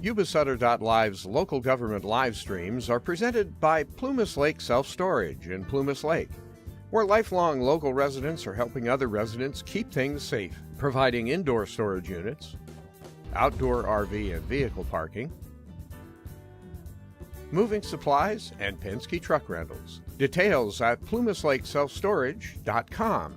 Yuba-Sutter.live's local government live streams are presented by Plumas Lake Self-Storage in Plumas Lake, where lifelong local residents are helping other residents keep things safe, providing indoor storage units, outdoor RV and vehicle parking, moving supplies, and Penske truck rentals. Details at plumaslakeselfstorage.com.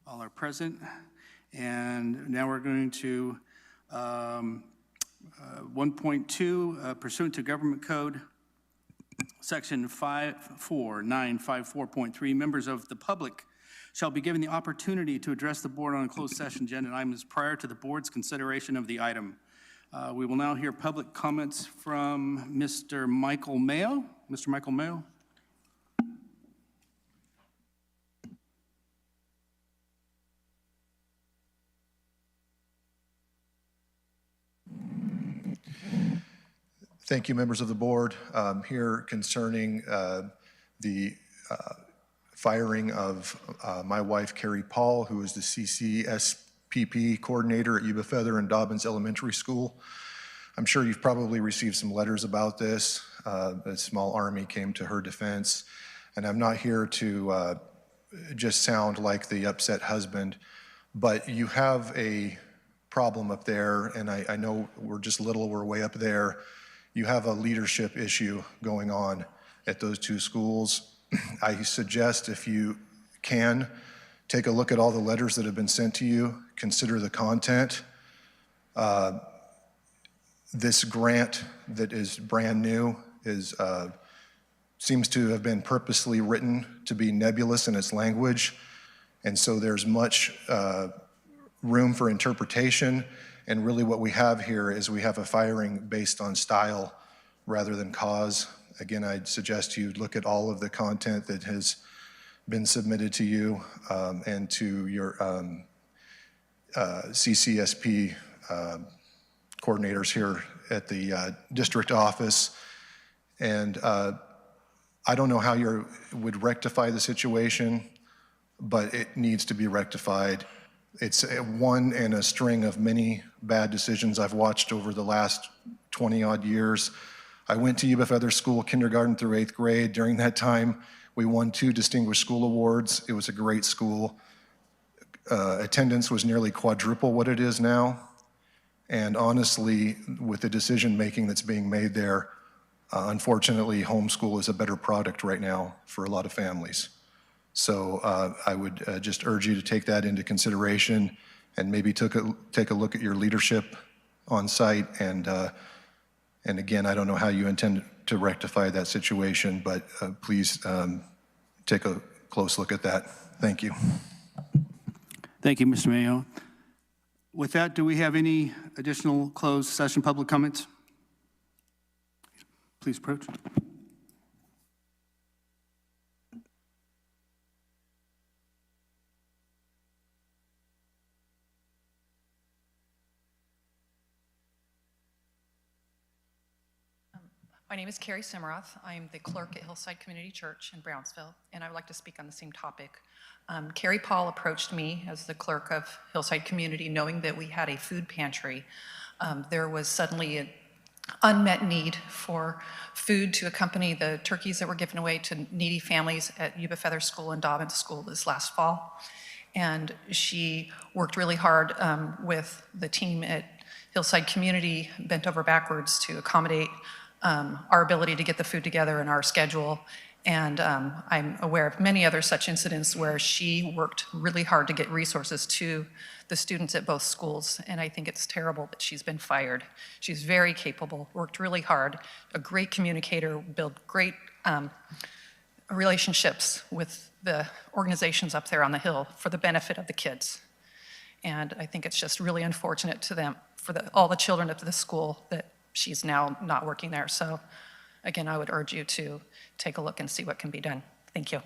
All are present, and now we're going to 1.2, pursuant to Government Code, Section 54954.3, members of the public shall be given the opportunity to address the board on a closed session agenda items prior to the board's consideration of the item. We will now hear public comments from Mr. Michael Mayo. Mr. Michael Mayo. Thank you, members of the board. Here concerning the firing of my wife, Carrie Paul, who is the CCSPP coordinator at Yuba-Feather and Dobbins Elementary School. I'm sure you've probably received some letters about this. A small army came to her defense, and I'm not here to just sound like the upset husband, but you have a problem up there, and I know we're just little, we're way up there. You have a leadership issue going on at those two schools. I suggest if you can, take a look at all the letters that have been sent to you, consider the content. This grant that is brand new seems to have been purposely written to be nebulous in its language, and so there's much room for interpretation. And really what we have here is we have a firing based on style rather than cause. Again, I'd suggest you look at all of the content that has been submitted to you and to your CCSP coordinators here at the district office. And I don't know how you would rectify the situation, but it needs to be rectified. It's one in a string of many bad decisions I've watched over the last 20-odd years. I went to Yuba-Feather School, kindergarten through 8th grade. During that time, we won 2 Distinguished School Awards. It was a great school. Attendance was nearly quadruple what it is now. And honestly, with the decision-making that's being made there, unfortunately, homeschool is a better product right now for a lot of families. So I would just urge you to take that into consideration and maybe take a look at your leadership on site. And again, I don't know how you intend to rectify that situation, but please take a close look at that. Thank you. Thank you, Mr. Mayo. With that, do we have any additional closed session public comments? Please approach. My name is Carrie Simmeroth. I'm the clerk at Hillside Community Church in Brownsville, and I would like to speak on the same topic. Carrie Paul approached me as the clerk of Hillside Community, knowing that we had a food pantry. There was suddenly an unmet need for food to accompany the turkeys that were given away to needy families at Yuba-Feather School and Dobbins School this last fall. And she worked really hard with the team at Hillside Community, bent over backwards to accommodate our ability to get the food together in our schedule. And I'm aware of many other such incidents where she worked really hard to get resources to the students at both schools. And I think it's terrible that she's been fired. She's very capable, worked really hard, a great communicator, built great relationships with the organizations up there on the Hill for the benefit of the kids. And I think it's just really unfortunate to them, for all the children at the school, that she's now not working there. So again, I would urge you to take a look and see what can be done. Thank you.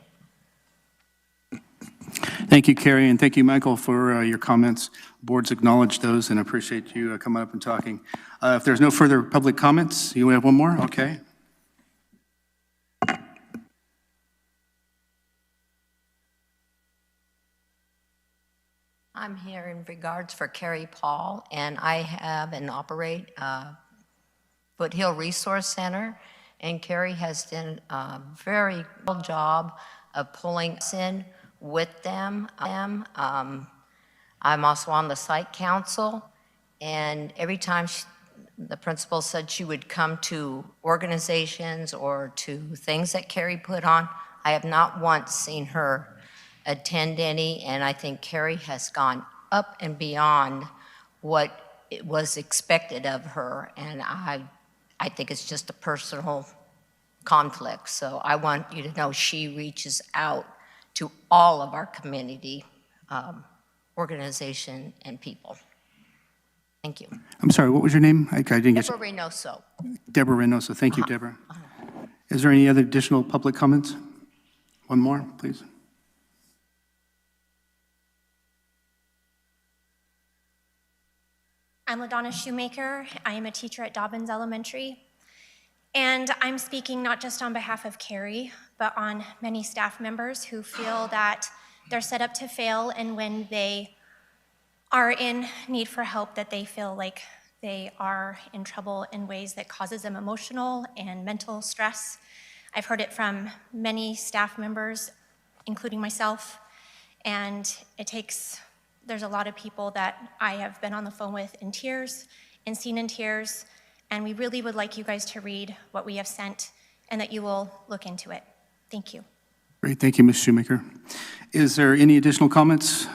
Thank you, Carrie, and thank you, Michael, for your comments. Boards acknowledge those and appreciate you coming up and talking. If there's no further public comments, you have one more? Okay. I'm here in regards for Carrie Paul, and I have and operate Foothill Resource Center, and Carrie has done a very good job of pulling us in with them. I'm also on the site council, and every time the principal said she would come to organizations or to things that Carrie put on, I have not once seen her attend any, and I think Carrie has gone up and beyond what it was expected of her, and I think it's just a personal conflict. So I want you to know she reaches out to all of our community organization and people. Thank you. I'm sorry, what was your name? I didn't get Deborah Reynoso. Deborah Reynoso. Thank you, Deborah. Is there any other additional public comments? One more, please. I'm LaDonna Shoemaker. I am a teacher at Dobbins Elementary. And I'm speaking not just on behalf of Carrie, but on many staff members who feel that they're set up to fail, and when they are in need for help, that they feel like they are in trouble in ways that causes them emotional and mental stress. I've heard it from many staff members, including myself, and there's a lot of people that I have been on the phone with in tears and seen in tears, and we really would like you guys to read what we have sent and that you will look into it. Thank you. Great, thank you, Ms. Shoemaker. Is there any additional comments?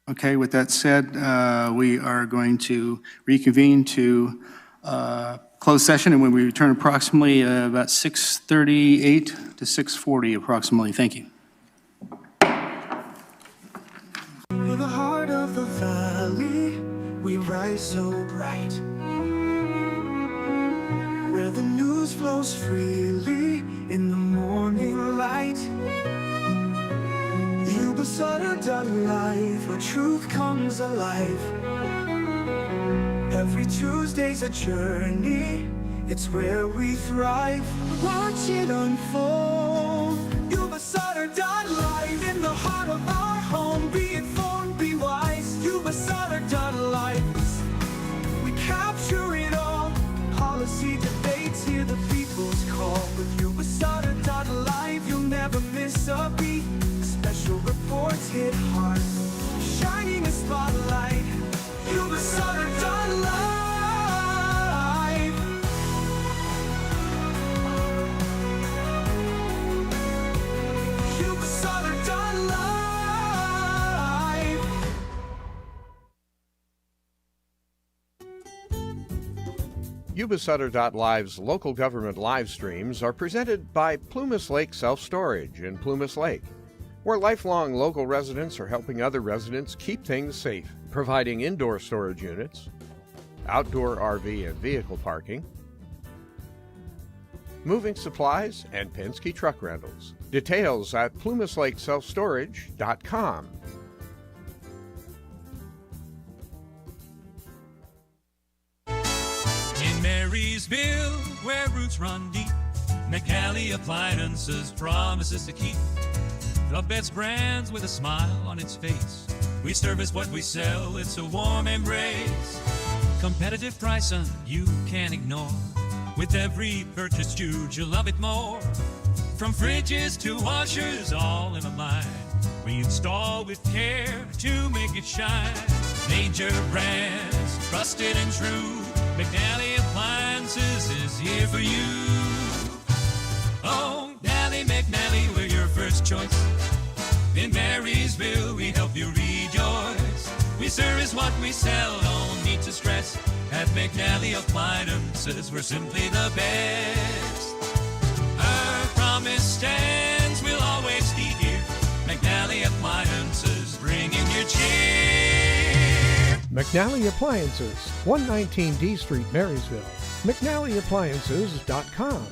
Okay, with that said, we are going to reconvene to closed session, and when we return approximately about 6:38 to 6:40 approximately. Thank you. In the heart of the valley, we rise so bright, where the news flows freely in the morning light. Yuba-Sutter life, where truth comes alive. Every Tuesday's a journey, it's where we thrive. Watch it unfold. Yuba-Sutter life, in the heart of our home. Be informed, be wise. Yuba-Sutter life, we capture it all. Policy debates, hear the people's call. With Yuba-Sutter life, you'll never miss a beat. Special reports hit hard, shining a spotlight. Yuba-Sutter life. Yuba-Sutter life. Yuba-Sutter.Live's local government live streams are presented by Plumas Lake Self-Storage in Plumas Lake, where lifelong local residents are helping other residents keep things safe, providing indoor storage units, outdoor RV and vehicle parking, moving supplies, and Penske truck rentals. Details at plumaslakeselfstorage.com. In Marysville, where roots run deep, McNally Appliances promises to keep the best brands with a smile on its face. We service what we sell, it's a warm embrace. Competitive pricing you can't ignore. With every purchase you'll love it more. From fridges to washers, all in a line. We install with care to make it shine. Major brands, trusted and true. McNally Appliances is here for you. Oh, Nally McNally, we're your first choice. In Marysville, we help you rejoice. We service what we sell, no need to stress. At McNally Appliances, we're simply the best. Our promise stands, we'll always be here. McNally Appliances, bringing you cheer. McNally Appliances, 119 D Street, Marysville. McNallyAppliances.com.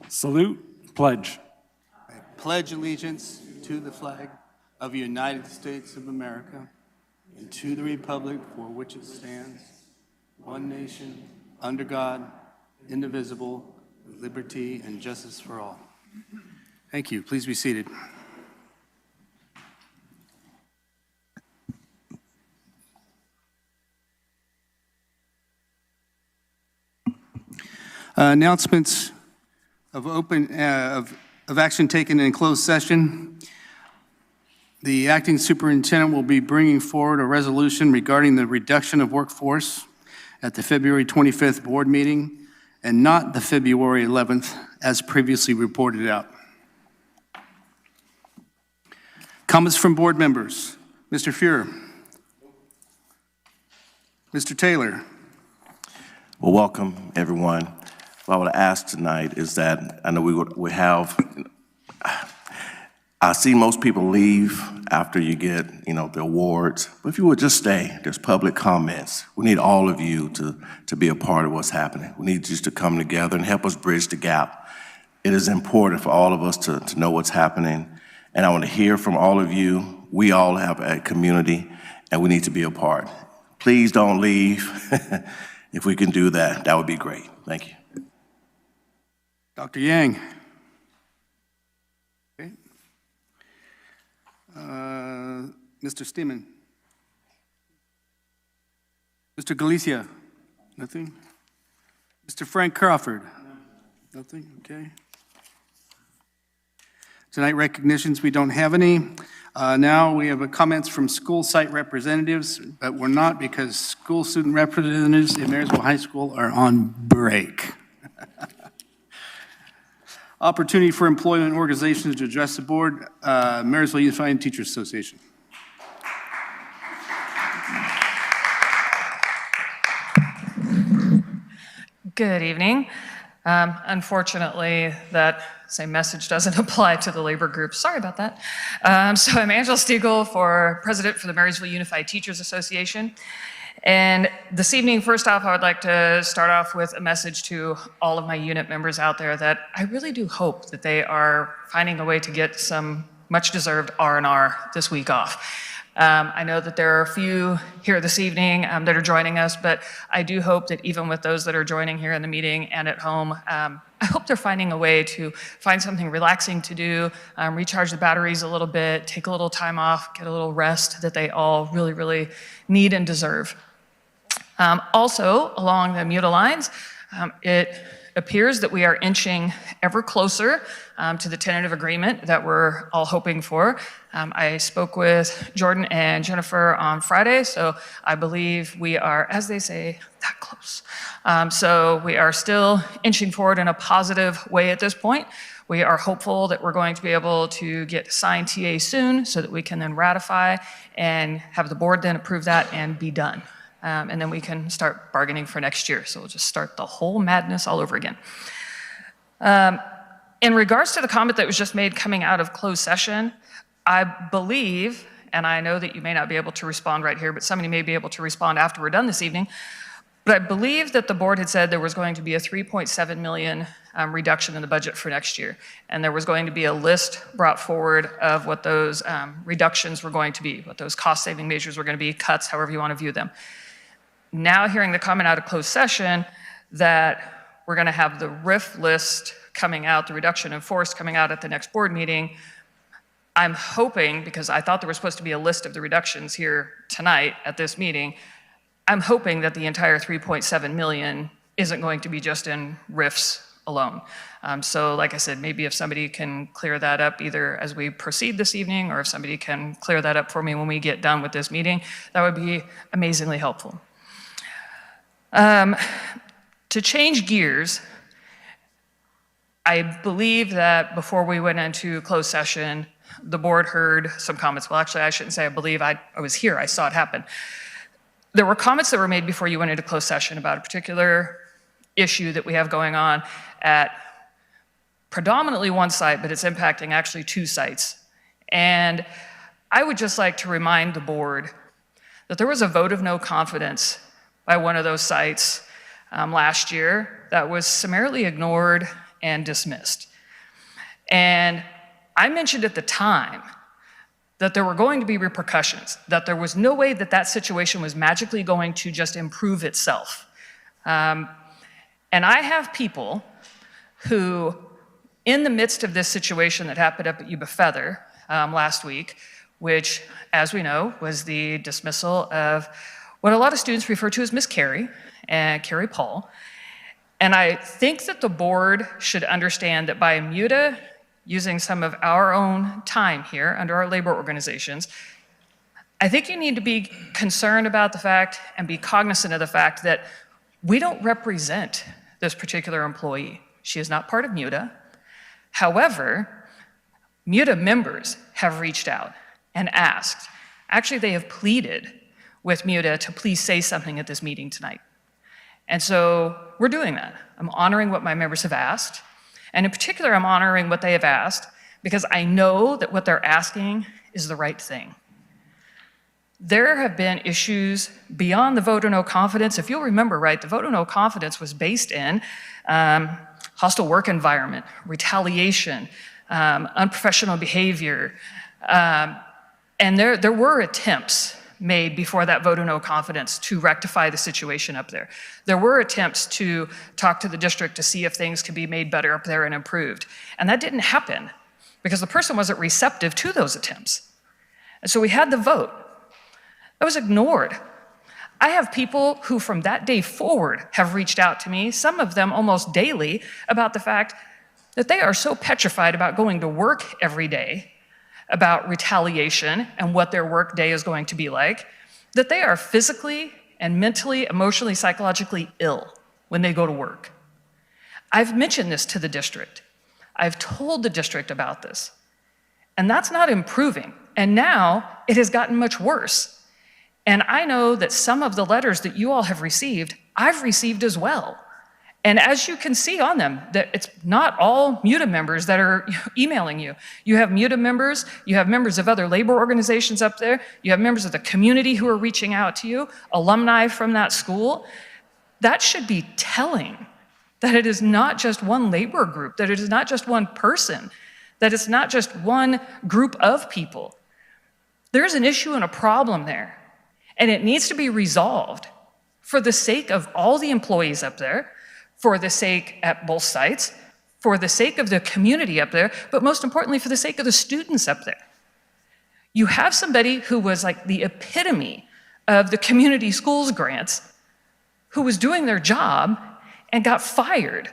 Salute, pledge. I pledge allegiance to the flag of the United States of America and to the republic for which it stands, one nation, under God, indivisible, with liberty and justice for all. Thank you. Please be seated. Announcements of action taken in closed session. The acting superintendent will be bringing forward a resolution regarding the reduction of workforce at the February 25th board meeting and not the February 11th as previously reported out. Comments from board members. Mr. Fuhrer. Mr. Taylor. Well, welcome, everyone. What I would ask tonight is that I know we have, I see most people leave after you get, the awards, but if you would just stay, there's public comments. We need all of you to be a part of what's happening. We need you to come together and help us bridge the gap. It is important for all of us to know what's happening, and I want to hear from all of you. We all have a community, and we need to be a part. Please don't leave. If we can do that, that would be great. Thank you. Dr. Yang. Okay. Mr. Steeman. Mr. Galicia. Nothing. Mr. Frank Crawford. Nothing. Okay. Tonight recognitions, we don't have any. Now we have comments from school site representatives, but we're not because school student representatives in Marysville High School are on break. Opportunity for employment organizations to address the board, Marysville Unified Teachers Association. Good evening. Unfortunately, that same message doesn't apply to the labor group. Sorry about that. So I'm Angela Stiegel, president for the Marysville Unified Teachers Association. And this evening, first off, I would like to start off with a message to all of my unit members out there that I really do hope that they are finding a way to get some much-deserved R&R this week off. I know that there are a few here this evening that are joining us, but I do hope that even with those that are joining here in the meeting and at home, I hope they're finding a way to find something relaxing to do, recharge the batteries a little bit, take a little time off, get a little rest that they all really, really need and deserve. Also, along the MUTA lines, it appears that we are inching ever closer to the tentative agreement that we're all hoping for. I spoke with Jordan and Jennifer on Friday, so I believe we are, as they say, that close. So we are still inching forward in a positive way at this point. We are hopeful that we're going to be able to get signed TA soon so that we can then ratify and have the board then approve that and be done. And then we can start bargaining for next year. So we'll just start the whole madness all over again. In regards to the comment that was just made coming out of closed session, I believe, and I know that you may not be able to respond right here, but somebody may be able to respond after we're done this evening, but I believe that the board had said there was going to be a $3.7 million reduction in the budget for next year. And there was going to be a list brought forward of what those reductions were going to be, what those cost-saving measures were going to be, cuts, however you want to view them. Now hearing the comment out of closed session that we're going to have the RIF list coming out, the reduction in force coming out at the next board meeting, I'm hoping, because I thought there was supposed to be a list of the reductions here tonight at this meeting, I'm hoping that the entire $3.7 million isn't going to be just in RIFs alone. So like I said, maybe if somebody can clear that up either as we proceed this evening or if somebody can clear that up for me when we get done with this meeting, that would be amazingly helpful. To change gears, I believe that before we went into closed session, the board heard some comments. Well, actually, I shouldn't say I believe. I was here. I saw it happen. There were comments that were made before you went into closed session about a particular issue that we have going on at predominantly one site, but it's impacting actually two sites. And I would just like to remind the board that there was a vote of no confidence by one of those sites last year that was summarily ignored and dismissed. And I mentioned at the time that there were going to be repercussions, that there was no way that that situation was magically going to just improve itself. And I have people who, in the midst of this situation that happened up at Yuba-Sutter last week, which, as we know, was the dismissal of what a lot of students refer to as Miss Carey and Carey Paul. And I think that the board should understand that by MUTA using some of our own time here under our labor organizations, I think you need to be concerned about the fact and be cognizant of the fact that we don't represent this particular employee. She is not part of MUTA. However, MUTA members have reached out and asked. Actually, they have pleaded with MUTA to please say something at this meeting tonight. And so we're doing that. I'm honoring what my members have asked. And in particular, I'm honoring what they have asked because I know that what they're asking is the right thing. There have been issues beyond the vote of no confidence. If you'll remember right, the vote of no confidence was based in hostile work environment, retaliation, unprofessional behavior. And there were attempts made before that vote of no confidence to rectify the situation up there. There were attempts to talk to the district to see if things could be made better up there and improved. And that didn't happen because the person wasn't receptive to those attempts. And so we had the vote. That was ignored. I have people who from that day forward have reached out to me, some of them almost daily, about the fact that they are so petrified about going to work every day, about retaliation and what their work day is going to be like, that they are physically and mentally, emotionally, psychologically ill when they go to work. I've mentioned this to the district. I've told the district about this. And that's not improving. And now it has gotten much worse. And I know that some of the letters that you all have received, I've received as well. And as you can see on them, that it's not all MUTA members that are emailing you. You have MUTA members, you have members of other labor organizations up there, you have members of the community who are reaching out to you, alumni from that school. That should be telling that it is not just one labor group, that it is not just one person, that it's not just one group of people. There's an issue and a problem there, and it needs to be resolved for the sake of all the employees up there, for the sake at both sites, for the sake of the community up there, but most importantly, for the sake of the students up there. You have somebody who was like the epitome of the community schools grants, who was doing their job and got fired.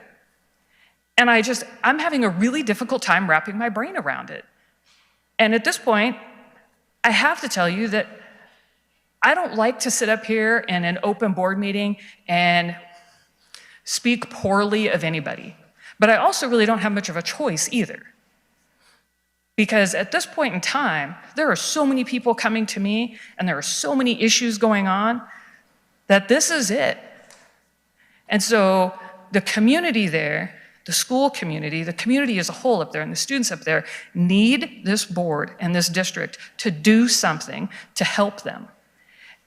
And I'm having a really difficult time wrapping my brain around it. And at this point, I have to tell you that I don't like to sit up here in an open board meeting and speak poorly of anybody. But I also really don't have much of a choice either. Because at this point in time, there are so many people coming to me and there are so many issues going on that this is it. And so the community there, the school community, the community as a whole up there and the students up there need this board and this district to do something to help them.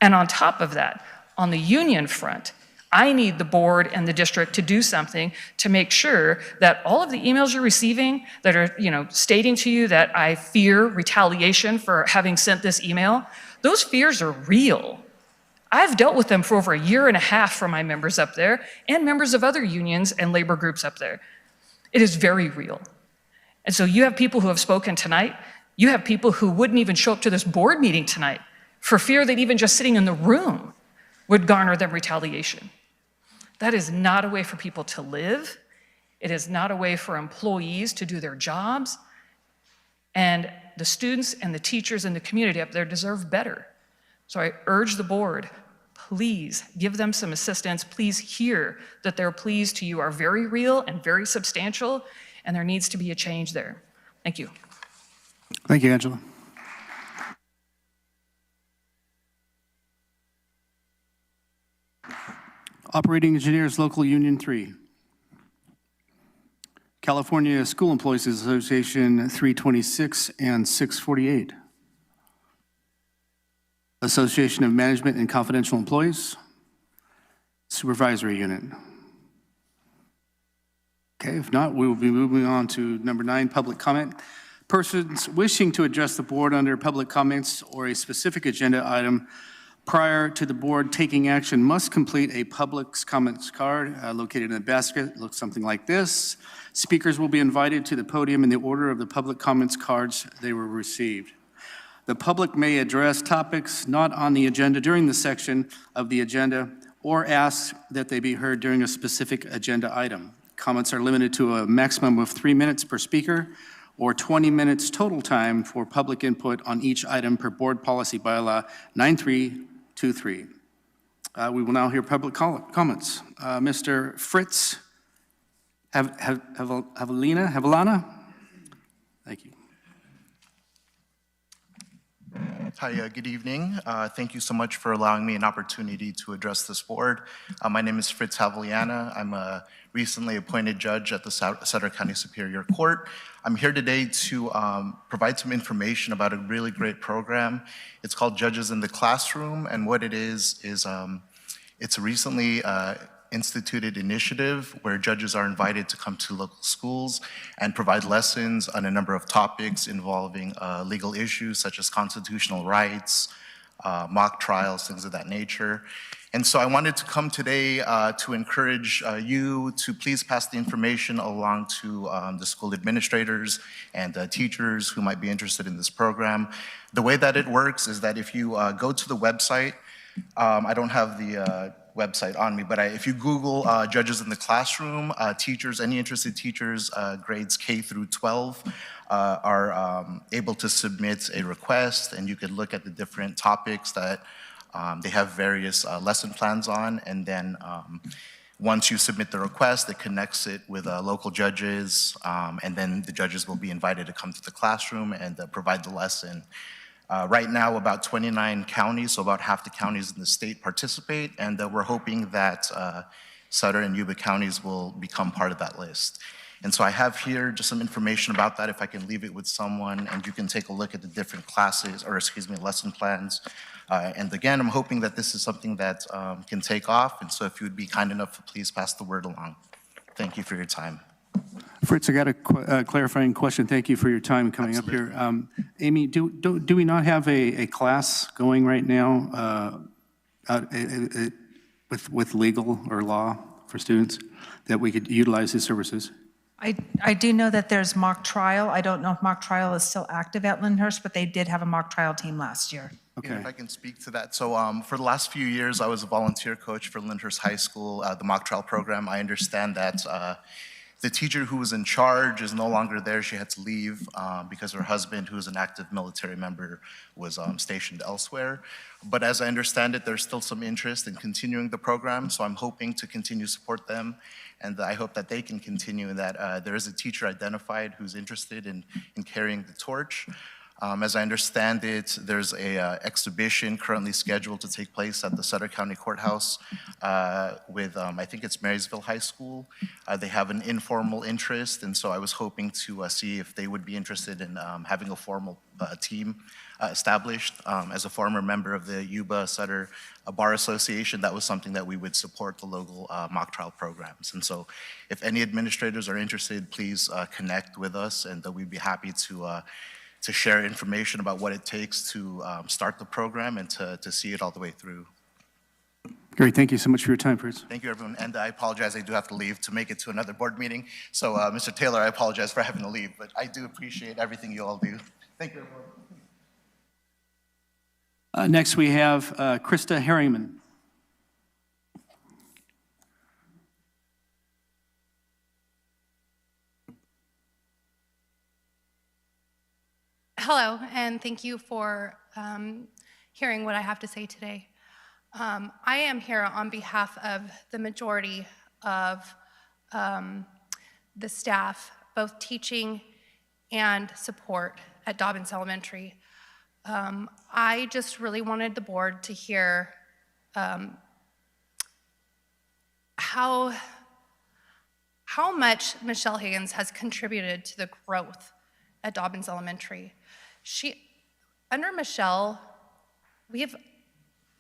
And on top of that, on the union front, I need the board and the district to do something to make sure that all of the emails you're receiving that are, stating to you that I fear retaliation for having sent this email, those fears are real. I've dealt with them for over 1.5 years for my members up there and members of other unions and labor groups up there. It is very real. And so you have people who have spoken tonight. You have people who wouldn't even show up to this board meeting tonight for fear that even just sitting in the room would garner them retaliation. That is not a way for people to live. It is not a way for employees to do their jobs. And the students and the teachers and the community up there deserve better. So I urge the board, please give them some assistance. Please hear that their pleas to you are very real and very substantial, and there needs to be a change there. Thank you. Thank you, Angela. Operating Engineers Local Union 3. California School Employees Association 326 and 648. Association of Management and Confidential Employees. Supervisory Unit. Okay, if not, we will be moving on to number 9, public comment. Persons wishing to address the board under public comments or a specific agenda item prior to the board taking action must complete a public comments card located in the basket. It looks something like this. Speakers will be invited to the podium in the order of the public comments cards they were received. The public may address topics not on the agenda during the section of the agenda or ask that they be heard during a specific agenda item. Comments are limited to a maximum of 3 minutes per speaker or 20 minutes total time for public input on each item per Board Policy Bylaw 9323. We will now hear public comments. Mr. Fritz Havelana? Thank you. Hi, good evening. Thank you so much for allowing me an opportunity to address this board. My name is Fritz Havliana. I'm a recently appointed judge at the Sutter County Superior Court. I'm here today to provide some information about a really great program. It's called Judges in the Classroom, and what it is it's a recently instituted initiative where judges are invited to come to local schools and provide lessons on a number of topics involving legal issues such as constitutional rights, mock trials, things of that nature. And so I wanted to come today to encourage you to please pass the information along to the school administrators and teachers who might be interested in this program. The way that it works is that if you go to the website, I don't have the website on me, but if you Google Judges in the Classroom, teachers, any interested teachers, grades K through 12, are able to submit a request, and you can look at the different topics that they have various lesson plans on, and then once you submit the request, it connects it with local judges, and then the judges will be invited to come to the classroom and provide the lesson. Right now, about 29 counties, so about half the counties in the state participate, and we're hoping that Sutter and Yuba counties will become part of that list. And so I have here just some information about that, if I can leave it with someone, and you can take a look at the different classes, or excuse me, lesson plans. And again, I'm hoping that this is something that can take off, and so if you would be kind enough to please pass the word along. Thank you for your time. Fritz, I got a clarifying question. Thank you for your time coming Absolutely. up here. Amy, do we not have a class going right now with legal or law for students that we could utilize his services? I do know that there's mock trial. I don't know if mock trial is still active at Lyndhurst, but they did have a mock trial team last year. Okay. And if I can speak to that. So for the last few years, I was a volunteer coach for Lyndhurst High School, the mock trial program. I understand that the teacher who was in charge is no longer there. She had to leave because her husband, who is an active military member, was stationed elsewhere. But as I understand it, there's still some interest in continuing the program, so I'm hoping to continue to support them. And I hope that they can continue, and that there is a teacher identified who's interested in carrying the torch. As I understand it, there's a exhibition currently scheduled to take place at the Sutter County Courthouse with, I think it's Marysville High School. They have an informal interest, and so I was hoping to see if they would be interested in having a formal team established. As a former member of the Yuba-Sutter Bar Association, that was something that we would support the local mock trial programs. And so if any administrators are interested, please connect with us, and we'd be happy to share information about what it takes to start the program and to see it all the way through. Great, thank you so much for your time, Fritz. Thank you, everyone. And I apologize, I do have to leave to make it to another board meeting. So, Mr. Taylor, I apologize for having to leave, but I do appreciate everything you all do. Thank you, everyone. Next, we have Krista Harriman. Hello, and thank you for hearing what I have to say today. I am here on behalf of the majority of the staff, both teaching and support at Dobbins Elementary. I just really wanted the board to hear how much Michelle Higgins has contributed to the growth at Dobbins Elementary. Under Michelle, we have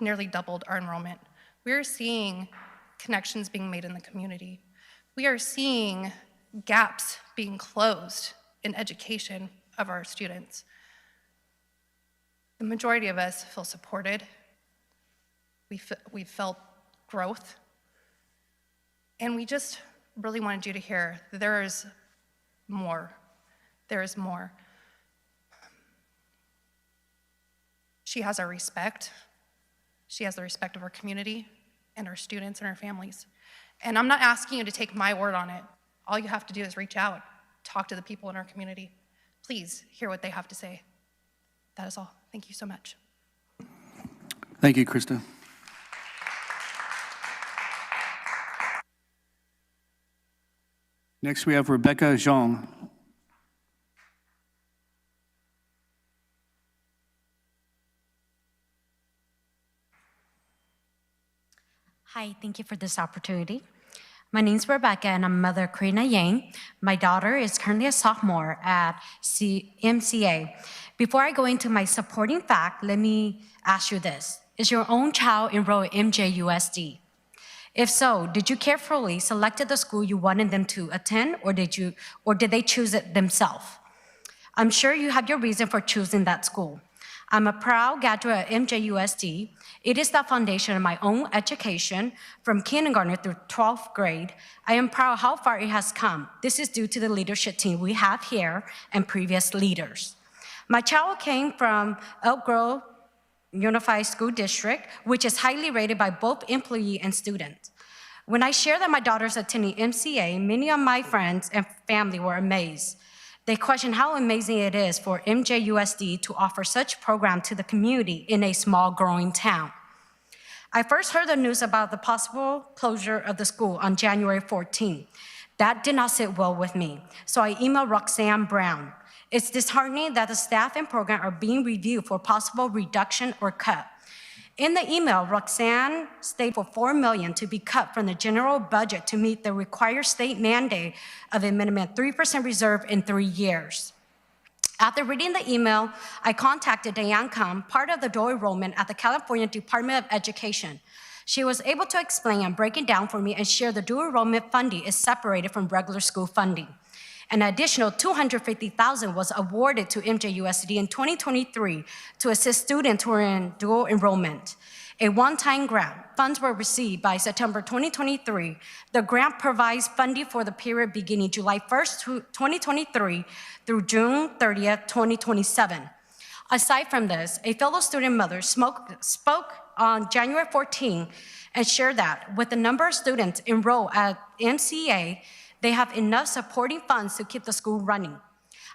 nearly doubled our enrollment. We're seeing connections being made in the community. We are seeing gaps being closed in education of our students. The majority of us feel supported. We felt growth. And we just really wanted you to hear that there is more. There is more. She has our respect. She has the respect of our community and our students and our families. And I'm not asking you to take my word on it. All you have to do is reach out, talk to the people in our community. Please hear what they have to say. That is all. Thank you so much. Thank you, Krista. Next, we have Rebecca Zhang. Hi, thank you for this opportunity. My name is Rebecca, and I'm mother Karina Yang. My daughter is currently a sophomore at MCA. Before I go into my supporting fact, let me ask you this. Is your own child enrolled at MJUSD? If so, did you carefully select the school you wanted them to attend, or did they choose it themselves? I'm sure you have your reason for choosing that school. I'm a proud graduate at MJUSD. It is the foundation of my own education from kindergarten through 12th grade. I am proud of how far it has come. This is due to the leadership team we have here and previous leaders. My child came from Elk Grove Unified School District, which is highly rated by both employee and students. When I shared that my daughter's attending MCA, many of my friends and family were amazed. They questioned how amazing it is for MJUSD to offer such program to the community in a small growing town. I first heard the news about the possible closure of the school on January 14. That did not sit well with me, so I emailed Roxanne Brown. It's disheartening that the staff and program are being reviewed for possible reduction or cut. In the email, Roxanne stated for $4 million to be cut from the general budget to meet the required state mandate of a minimum 3% reserve in 3 years. After reading the email, I contacted Diane Kam, part of the dual enrollment at the California Department of Education. She was able to explain and break it down for me and share the dual enrollment funding is separated from regular school funding. An additional $250,000 was awarded to MJUSD in 2023 to assist students who are in dual enrollment. A one-time grant. Funds were received by September 2023. The grant provides funding for the period beginning July 1st, 2023 through June 30th, 2027. Aside from this, a fellow student mother spoke on January 14 and shared that with the number of students enrolled at MCA, they have enough supporting funds to keep the school running.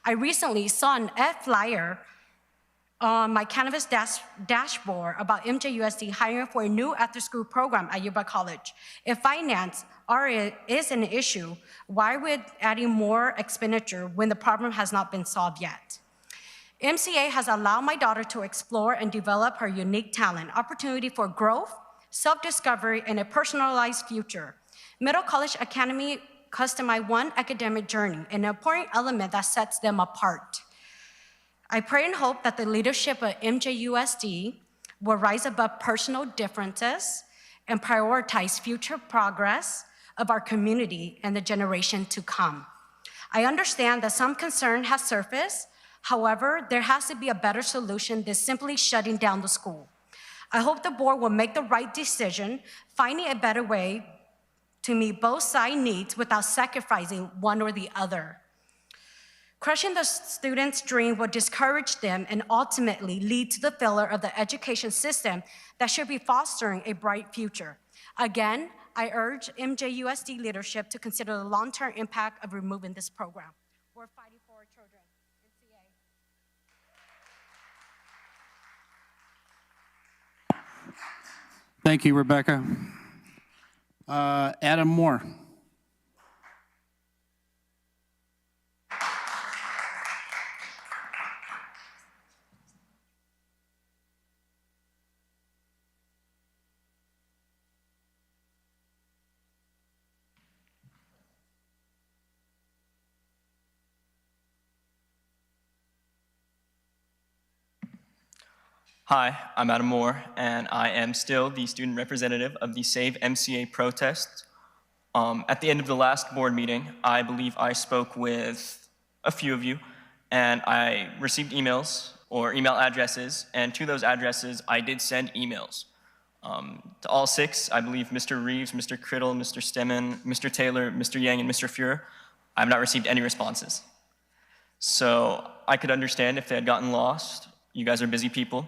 I recently saw an ad flyer on my Canvas dashboard about MJUSD hiring for a new after-school program at Yuba College. If finance is an issue, why would adding more expenditure when the problem has not been solved yet? MCA has allowed my daughter to explore and develop her unique talent, opportunity for growth, self-discovery, and a personalized future. Middle College Academy customize one academic journey, an important element that sets them apart. I pray and hope that the leadership of MJUSD will rise above personal differences and prioritize future progress of our community and the generation to come. I understand that some concern has surfaced. However, there has to be a better solution than simply shutting down the school. I hope the board will make the right decision, finding a better way to meet both side needs without sacrificing one or the other. Crushing the students' dream will discourage them and ultimately lead to the failure of the education system that should be fostering a bright future. Again, I urge MJUSD leadership to consider the long-term impact of removing this program. We're fighting for our children. Thank you, Rebecca. Adam Moore. Hi, I'm Adam Moore, and I am still the student representative of the Save MCA protest At the end of the last board meeting, I believe I spoke with a few of you, and I received emails or email addresses, and to those addresses, I did send emails. To all 6, I believe Mr. Reeves, Mr. Criddle, Mr. Stemmen, Mr. Taylor, Mr. Yang, and Mr. Fuhrer, I have not received any responses. So I could understand if they had gotten lost. You guys are busy people.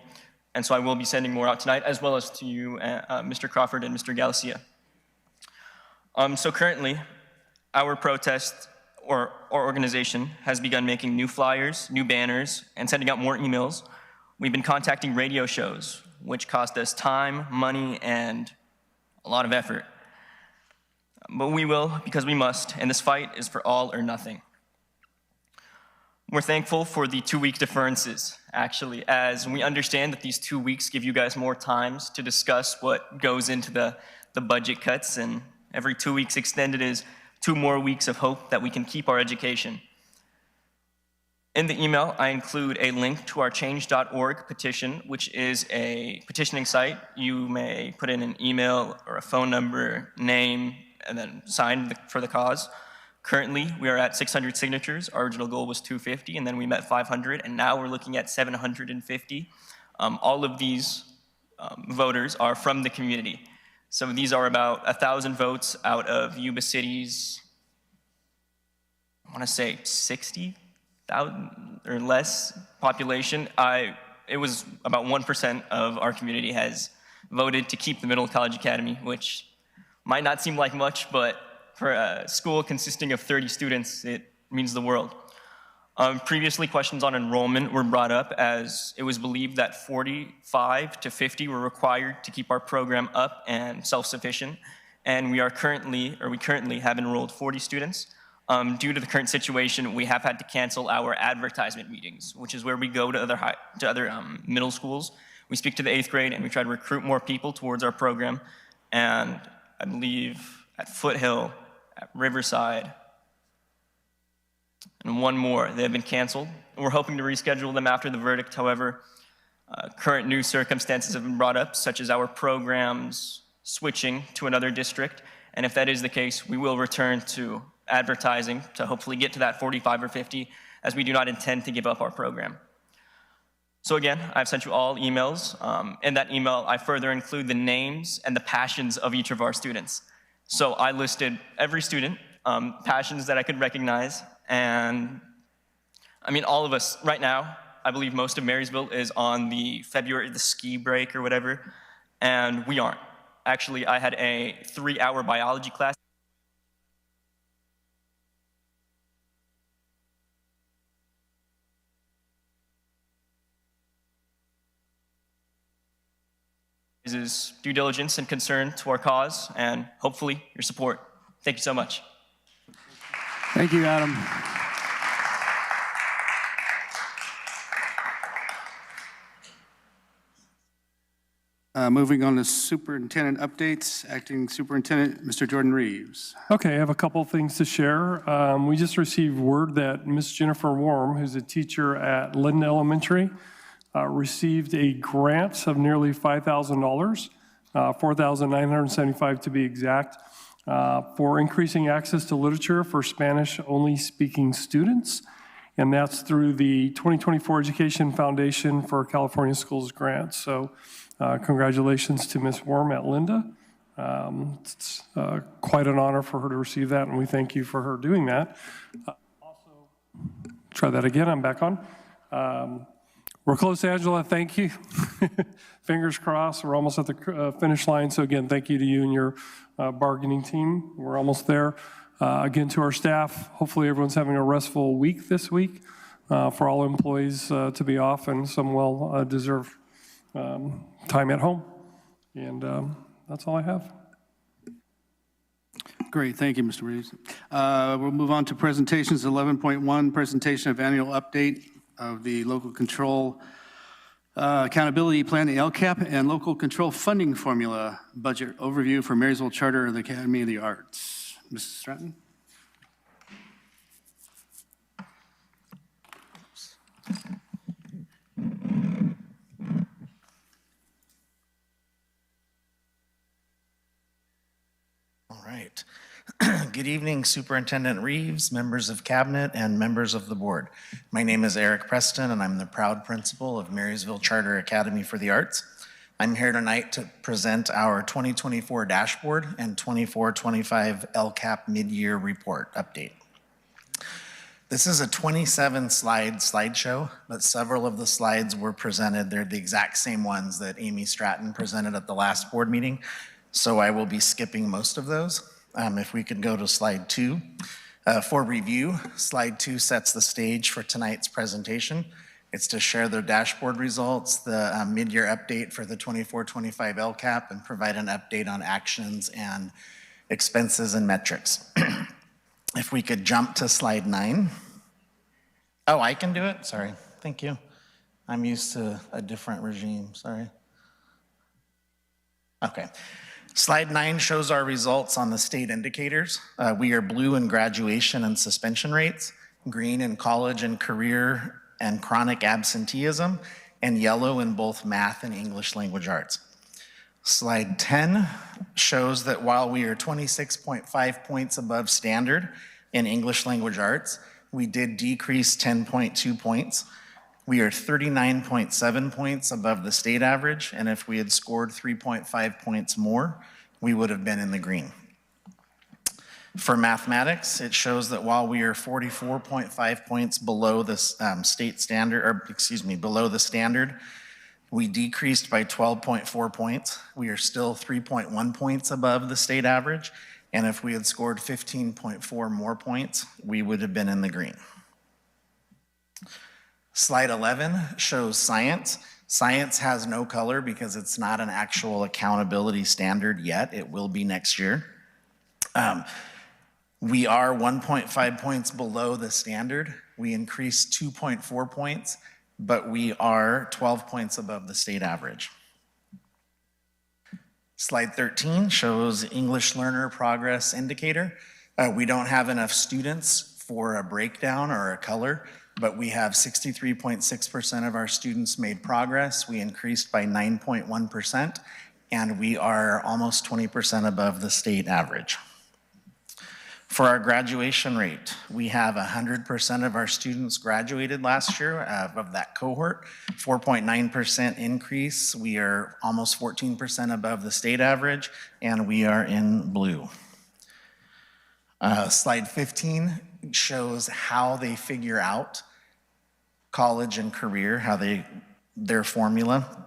And so I will be sending more out tonight, as well as to you, Mr. Crawford and Mr. Galicia. So currently, our protest or our organization has begun making new flyers, new banners, and sending out more emails. We've been contacting radio shows, which cost us time, money, and a lot of effort. But we will because we must, and this fight is for all or nothing. We're thankful for the 2-week deferences, actually, as we understand that these 2 weeks give you guys more times to discuss what goes into the budget cuts, and every 2 weeks extended is 2 more weeks of hope that we can keep our education. In the email, I include a link to our change.org petition, which is a petitioning site. You may put in an email or a phone number, name, and then sign for the cause. Currently, we are at 600 signatures. Our original goal was 250, and then we met 500, and now we're looking at 750. All of these voters are from the community. So these are about 1,000 votes out of Yuba City's, I want to say 60,000 or less population. It was about 1% of our community has voted to keep the Middle College Academy, which might not seem like much, but for a school consisting of 30 students, it means the world. Previously, questions on enrollment were brought up as it was believed that 45 to 50 were required to keep our program up and self-sufficient. And we currently have enrolled 40 students. Due to the current situation, we have had to cancel our advertisement meetings, which is where we go to other middle schools. We speak to the 8th grade and we try to recruit more people towards our program. And I believe at Foothill, at Riverside, and one more, they have been canceled. We're hoping to reschedule them after the verdict. However, current new circumstances have been brought up, such as our programs switching to another district. And if that is the case, we will return to advertising to hopefully get to that 45 or 50, as we do not intend to give up our program. So again, I've sent you all emails. In that email, I further include the names and the passions of each of our students. So I listed every student, passions that I could recognize, and I mean, all of us right now, I believe most of Marysville is on the ski break or whatever, and we aren't. Actually, I had a 3-hour biology class. Is due diligence and concern to our cause, and hopefully your support. Thank you so much. Thank you, Adam. Moving on to superintendent updates, acting superintendent, Mr. Jordan Reeves. Okay, I have a couple of things to share. We just received word that Miss Jennifer Worm, who's a teacher at Linda Elementary, received a grant of nearly $5,000, $4,975 to be exact, for increasing access to literature for Spanish-only speaking students. And that's through the 2024 Education Foundation for California Schools grant. So congratulations to Ms. Worm at Linda. It's quite an honor for her to receive that, and we thank you for her doing that. Also, try that again, I'm back on. We're close, Angela, thank you. Fingers crossed, we're almost at the finish line. So again, thank you to you and your bargaining team. We're almost there. Again, to our staff, hopefully everyone's having a restful week this week for all employees to be off and some well-deserved time at home. And that's all I have. Great, thank you, Mr. Reeves. We'll move on to presentations. 11.1, presentation of annual update of the local control accountability plan, the LCAP, and local control funding formula budget overview for Marysville Charter of the Academy of the Arts. Mrs. Stratton. All right. Good evening, Superintendent Reeves, members of Cabinet, and members of the board. My name is Eric Preston, and I'm the proud principal of Marysville Charter Academy for the Arts. I'm here tonight to present our 2024 dashboard and 24-25 LCAP mid-year report update. This is a 27-slide slideshow, but several of the slides were presented. They're the exact same ones that Amy Stratton presented at the last board meeting, so I will be skipping most of those. If we could go to slide 2. For review, slide 2 sets the stage for tonight's presentation. It's to share the dashboard results, the mid-year update for the 24-25 LCAP, and provide an update on actions and expenses and metrics. If we could jump to slide 9. Oh, I can do it? Sorry, thank you. I'm used to a different regime, sorry. Okay. Slide 9 shows our results on the state indicators. We are blue in graduation and suspension rates, green in college and career and chronic absenteeism, and yellow in both math and English language arts. Slide 10 shows that while we are 26.5 points above standard in English language arts, we did decrease 10.2 points. We are 39.7 points above the state average, and if we had scored 3.5 points more, we would have been in the green. For mathematics, it shows that while we are 44.5 points below the state standard, or excuse me, below the standard, we decreased by 12.4 points. We are still 3.1 points above the state average, and if we had scored 15.4 more points, we would have been in the green. Slide 11 shows science. Science has no color because it's not an actual accountability standard yet. It will be next year. We are 1.5 points below the standard. We increased 2.4 points, but we are 12 points above the state average. Slide 13 shows English learner progress indicator. We don't have enough students for a breakdown or a color, but we have 63.6% of our students made progress. We increased by 9.1%, and we are almost 20% above the state average. For our graduation rate, we have 100% of our students graduated last year of that cohort, 4.9% increase. We are almost 14% above the state average, and we are in blue. Slide 15 shows how they figure out college and career, their formula.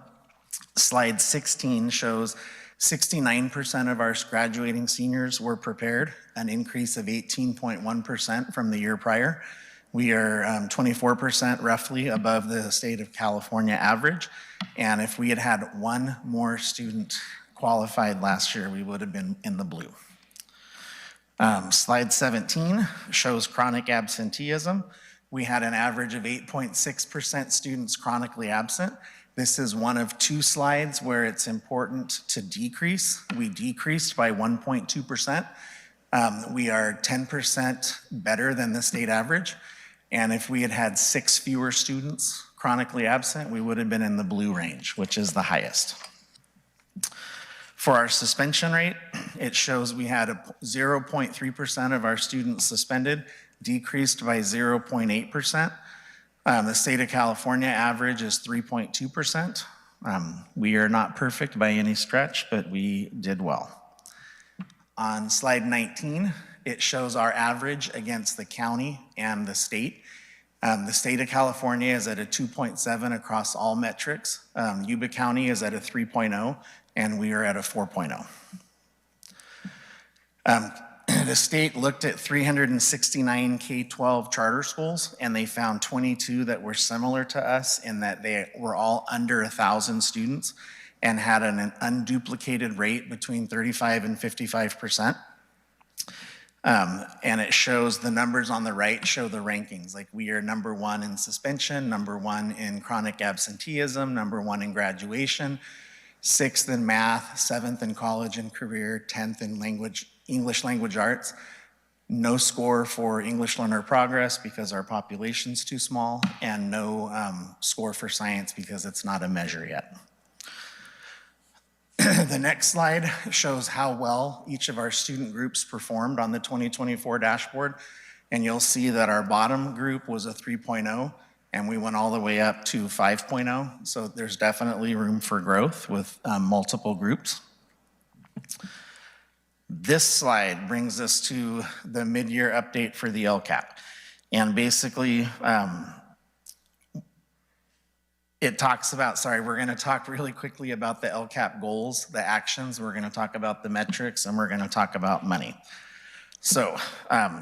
Slide 16 shows 69% of our graduating seniors were prepared, an increase of 18.1% from the year prior. We are 24% roughly above the state of California average, and if we had had one more student qualified last year, we would have been in the blue. Slide 17 shows chronic absenteeism. We had an average of 8.6% students chronically absent. This is one of 2 slides where it's important to decrease. We decreased by 1.2%. We are 10% better than the state average. And if we had had 6 fewer students chronically absent, we would have been in the blue range, which is the highest. For our suspension rate, it shows we had 0.3% of our students suspended, decreased by 0.8%. The state of California average is 3.2%. We are not perfect by any stretch, but we did well. On slide 19, it shows our average against the county and the state. The state of California is at a 2.7 across all metrics. Yuba County is at a 3.0, and we are at a 4.0. The state looked at 369 K-12 charter schools, and they found 22 that were similar to us in that they were all under 1,000 students and had an unduplicated rate between 35 and 55%. And it shows the numbers on the right show the rankings. Like we are number 1 in suspension, number 1 in chronic absenteeism, number 1 in graduation, 6th in math, 7th in college and career, 10th in English language arts. No score for English learner progress because our population's too small, and no score for science because it's not a measure yet. The next slide shows how well each of our student groups performed on the 2024 dashboard. And you'll see that our bottom group was a 3.0, and we went all the way up to 5.0. So there's definitely room for growth with multiple groups. This slide brings us to the mid-year update for the LCAP. And basically, it talks about, we're going to talk really quickly about the LCAP goals, the actions, we're going to talk about the metrics, and we're going to talk about money. So,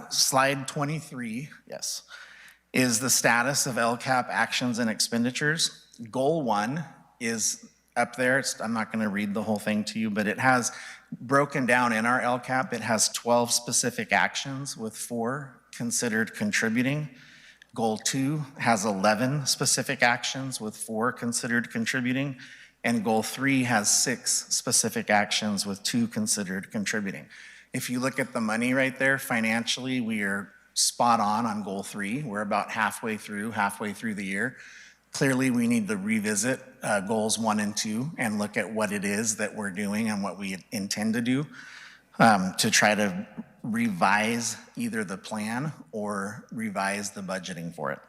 slide 23, yes, is the status of LCAP actions and expenditures. Goal 1 is up there. I'm not going to read the whole thing to you, but it has broken down in our LCAP. It has 12 specific actions with 4 considered contributing. Goal 2 has 11 specific actions with 4 considered contributing, and goal 3 has 6 specific actions with 2 considered contributing. If you look at the money right there, financially, we are spot on goal 3. We're about halfway through the year. Clearly, we need to revisit goals 1 and 2 and look at what it is that we're doing and what we intend to do to try to revise either the plan or revise the budgeting for it.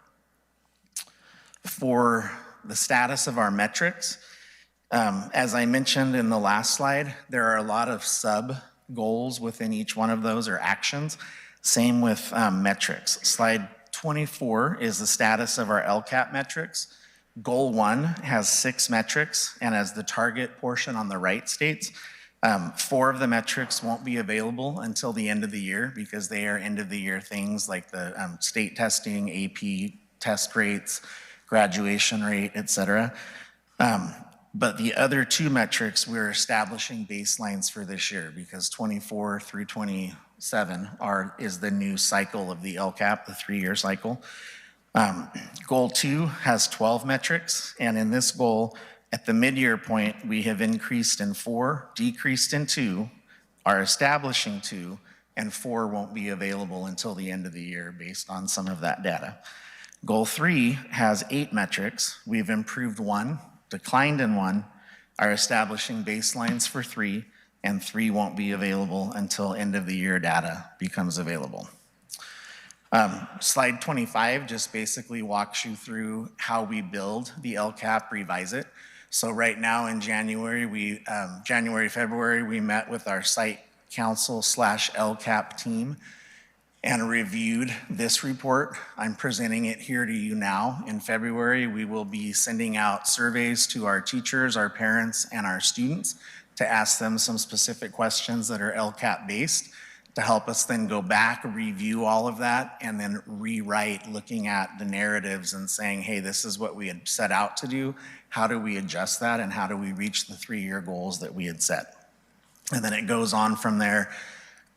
For the status of our metrics, as I mentioned in the last slide, there are a lot of sub-goals within each one of those or actions. Same with metrics. Slide 24 is the status of our LCAP metrics. Goal 1 has 6 metrics, and as the target portion on the right states, 4 of the metrics won't be available until the end of the year because they are end of the year things like the state testing, AP test rates, graduation rate, et cetera. But the other 2 metrics, we're establishing baselines for this year because 24 through 27 is the new cycle of the LCAP, the 3-year cycle. Goal 2 has 12 metrics, and in this goal, at the mid-year point, we have increased in 4, decreased in 2, are establishing 2, and 4 won't be available until the end of the year based on some of that data. Goal 3 has 8 metrics. We've improved 1, declined in 1, are establishing baselines for 3, and 3 won't be available until end of the year data becomes available. Slide 25 just basically walks you through how we build the LCAP, revise it. So right now in January, February, we met with our site council / LCAP team and reviewed this report. I'm presenting it here to you now. In February, we will be sending out surveys to our teachers, our parents, and our students to ask them some specific questions that are LCAP based to help us then go back, review all of that, and then rewrite looking at the narratives and saying, hey, this is what we had set out to do. How do we adjust that, and how do we reach the 3-year goals that we had set? And then it goes on from there,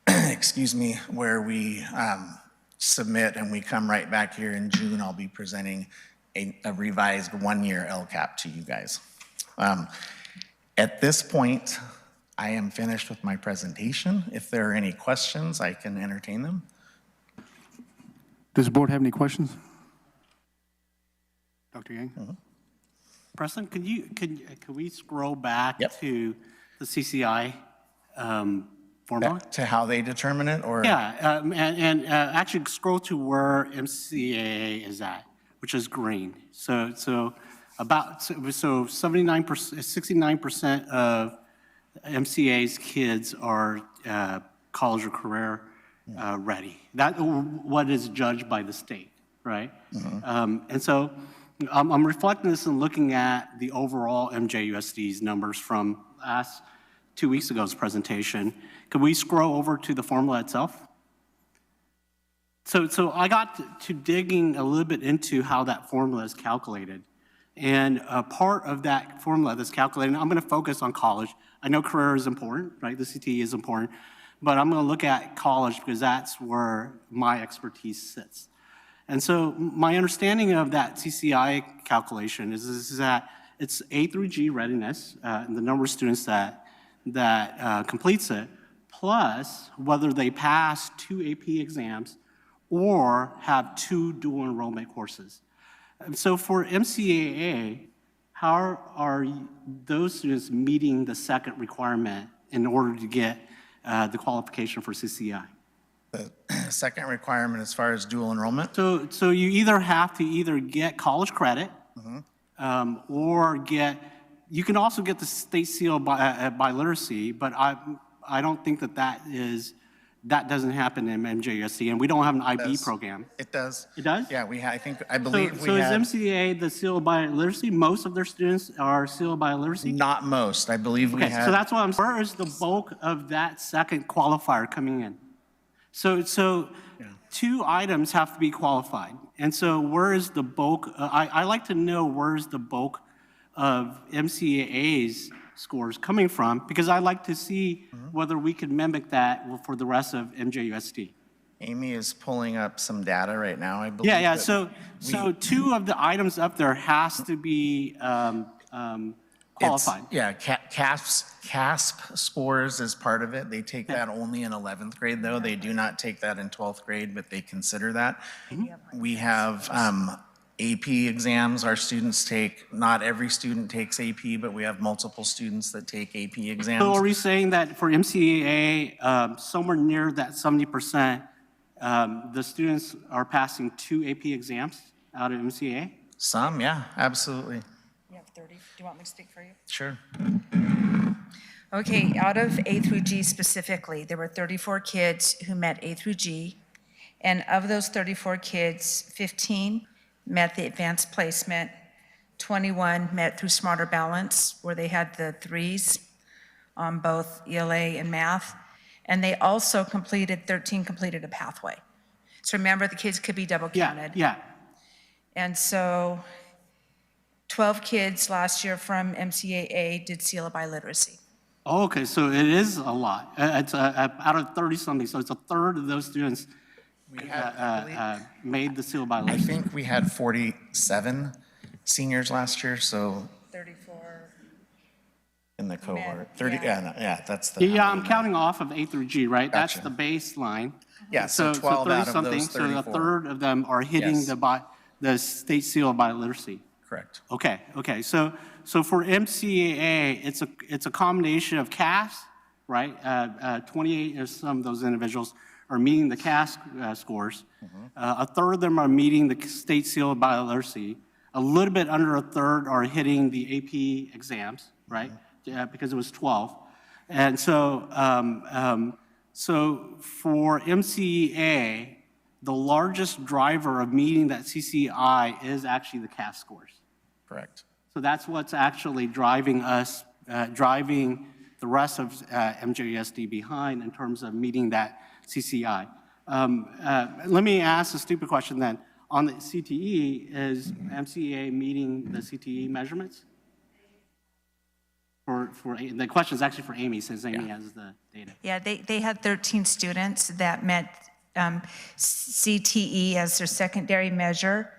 excuse me, where we submit and we come right back here in June. I'll be presenting a revised 1-year LCAP to you guys. At this point, I am finished with my presentation. If there are any questions, I can entertain them. Does the board have any questions? Dr. Yang? Mm-hmm. Preston, could we scroll back to the CCI formula? Back to how they determine it, or? Yeah, and actually scroll to where MCAA is at, which is green. So 69% of MCA's kids are college or career ready. That's what is judged by the state, right? Mm-hmm. And so I'm reflecting this and looking at the overall MJUSD's numbers from last 2 weeks ago's presentation. Could we scroll over to the formula itself? So I got to digging a little bit into how that formula is calculated. And a part of that formula that's calculated, I'm going to focus on college. I know career is important, right? The CTE is important. But I'm going to look at college because that's where my expertise sits. And so my understanding of that CCI calculation is that it's A through G readiness, and the number of students that completes it, plus whether they pass 2 AP exams or have 2 dual enrollment courses. And so for MCAA, how are those students meeting the second requirement in order to get the qualification for CCI? The second requirement as far as dual enrollment? So you either have to get college credit or you can also get the state seal by literacy, but I don't think that doesn't happen in MJUST, and we don't have an IB program. It does. It does? Yeah, I believe we So is have. MCA the seal by literacy? Most of their students are sealed by literacy? Not most, I believe we Okay, have. so that's why where is the bulk of that second qualifier coming in? So two items have to be qualified. And so where is the bulk? I like to know where's the bulk of MCAA's scores coming from, because I'd like to see whether we can mimic that for the rest of MJUST. Amy is pulling up some data right now, I believe. Yeah. So two of the items up there has to be qualified. CASP scores is part of it. They take that only in 11th grade, though. They do not take that in 12th grade, but they consider that. We have AP exams our students take. Not every student takes AP, but we have multiple students that take AP exams. So are we saying that for MCAA, somewhere near that 70%, the students are passing 2 AP exams out of MCAA? Some, yeah, absolutely. You have 30. Do you want me to speak for you? Sure. Okay, out of A through G specifically, there were 34 kids who met A through G. And of those 34 kids, 15 met the advanced placement, 21 met through Smarter Balance, where they had the 3s on both ELA and math. And they also 13 completed a pathway. So remember, the kids could be double counted. Yeah. And so 12 kids last year from MCAA did seal by literacy. Oh, okay, so it is a lot. It's out of 30-something, so it's a third of those students made the seal by I literacy. think we had 47 seniors last year, so 34 in the cohort. Men, 30, yeah. that's the. Yeah, I'm counting off of A through G, right? Gotcha. That's the baseline. Yeah, so 12 out of those 34. So a third of them are hitting Yes. the state seal by literacy. Correct. Okay. So for MCAA, it's a combination of CAS, right? 28 of some of those individuals are meeting the CAS scores. A third of them are meeting the state seal by literacy. A little bit under a third are hitting the AP exams, right? Because it was 12. And so, so for MCA, the largest driver of meeting that CCI is actually the CAS scores. Correct. So that's what's actually driving us, driving the rest of MJUSD behind in terms of meeting that CCI. Let me ask a stupid question then. On the CTE, is MCA meeting the CTE measurements? The question is actually for Amy, since Amy has the data. Yeah, they had 13 students that met CTE as their secondary measure,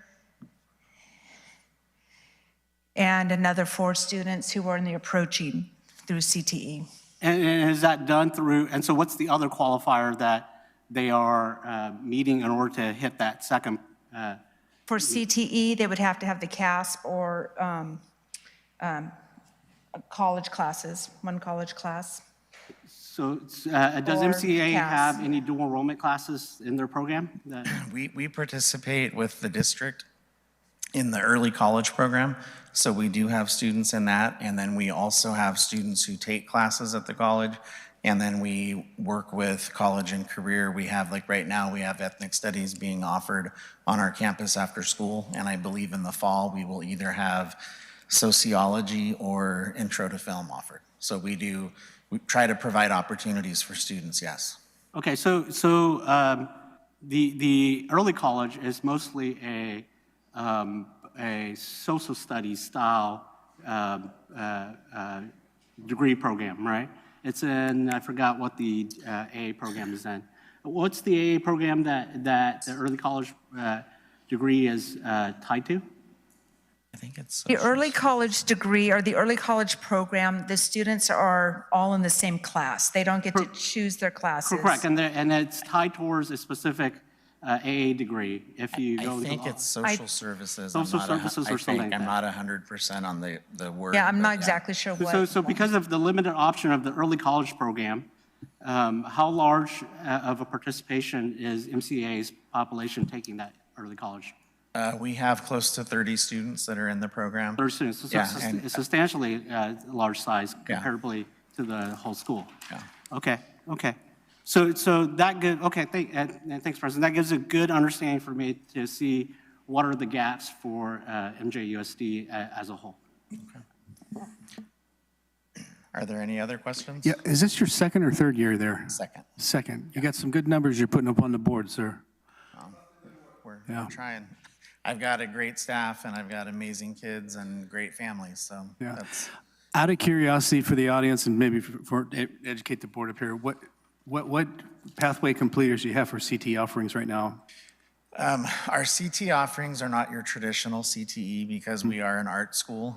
and another 4 students who were in the approaching through CTE. And is that done through, and so what's the other qualifier that they are meeting in order to hit that second? For CTE, they would have to have the CASP or college classes, one college class. So does Or MCA CAS. have any dual enrollment classes in their program? We participate with the district in the early college program. So we do have students in that. And then we also have students who take classes at the college. And then we work with college and career. We have, like right now, we have ethnic studies being offered on our campus after school. And I believe in the fall, we will either have sociology or intro to film offered. So we try to provide opportunities for students, yes. Okay, so the early college is mostly a social studies style degree program, right? It's in, I forgot what the AA program is in. What's the AA program that the early college degree is tied to? I think it's The early college degree or the early college program, the students are all in the same class. They don't get to choose their classes. Correct, and it's tied towards a specific AA degree. If you go I to think the- it's social services. Social I'm not services I or something think like I'm that. not 100% on the word. Yeah, I'm but not exactly sure what. So because of the limited option of the early college program, how large of a participation is MCA's population taking that early college? We have close to 30 students that are in the program. 30 students. So Yeah, and it's substantially large size comparably to the whole school. Yeah. Okay, okay. So that good, okay, thanks, President. That gives a good understanding for me to see what are the gaps for MJUSD as a whole. Are there any other questions? Yeah, is this your second or third year there? Second. Second. You got some good numbers you're putting up on the board, sir. We're Yeah. trying. I've got a great staff and I've got amazing kids and great families, so Yeah. that's. Out of curiosity for the audience and maybe for educate the board up here, what pathway completers do you have for CTE offerings right now? Our CTE offerings are not your traditional CTE because we are an art school.